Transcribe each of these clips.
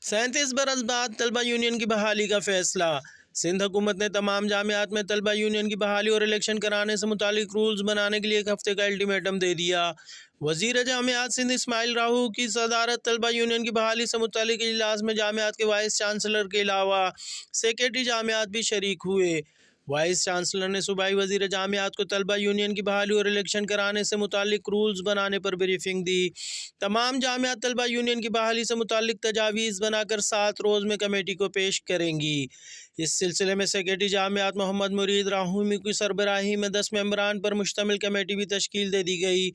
37 बरस बाद तलबा यूनियन की बहाली का फैसला। सिंध हुकूमत ने तमाम जामियात में तलबा यूनियन की बहाली और इलेक्शन कराने से मुतालिक रूल्स बनाने के लिए एक हफ्ते का अल्टीमेटम दे दिया। वजीर जामियात सिंध इस्माइल राहू की सदारत तलबा यूनियन की बहाली से मुतालिक इजलास में जामियात के वाइस चांसलर के अलावा सेक्रेटरी जामियात भी शरीक हुए। वाइस चांसलर ने सूबाई वजीर जामियात को तलबा यूनियन की बहाली और इलेक्शन कराने से मुतालिक रूल्स बनाने पर ब्रीफिंग दी। तमाम जामियात तलबा यूनियन की बहाली से मुतालिक तजावीज़ बनाकर 7 रोज़ में कमेटी को पेश करेंगी। इस सिलसिले में सेक्रेटरी जामियात मोहम्मद मुरीद राहूमी की सरबराही में 10 मेंबरान पर मुश्तमिल कमेटी भी तश्कील दे दी गई।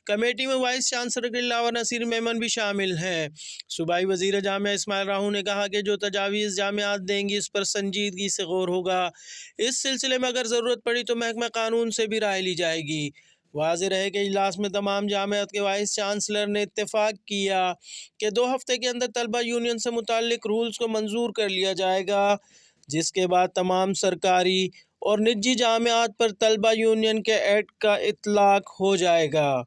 कमेटी में वाइस चांसलर के अलावा नसीर मेमन भी शामिल हैं। सूबाई वजीर जामिया इस्माइल राहू ने कहा कि जो तजावीज़ जामियात देंगी इस पर संजीदगी से गौर होगा। इस सिलसिले में अगर ज़रूरत पड़ी तो महकमा कानून से भी राय ली जाएगी। वाज़ेह रहे कि इजलास में तमाम जामियात के वाइस चांसलर ने इत्तेफाक किया कि 2 हफ्ते के अंदर तलबा यूनियन से मुताल्लिक रूल्स को मंजूर कर लिया जाएगा, जिसके बाद तमाम सरकारी और निजी जामियात पर तलबा यूनियन के एक्ट का इतलाक हो जाएगा।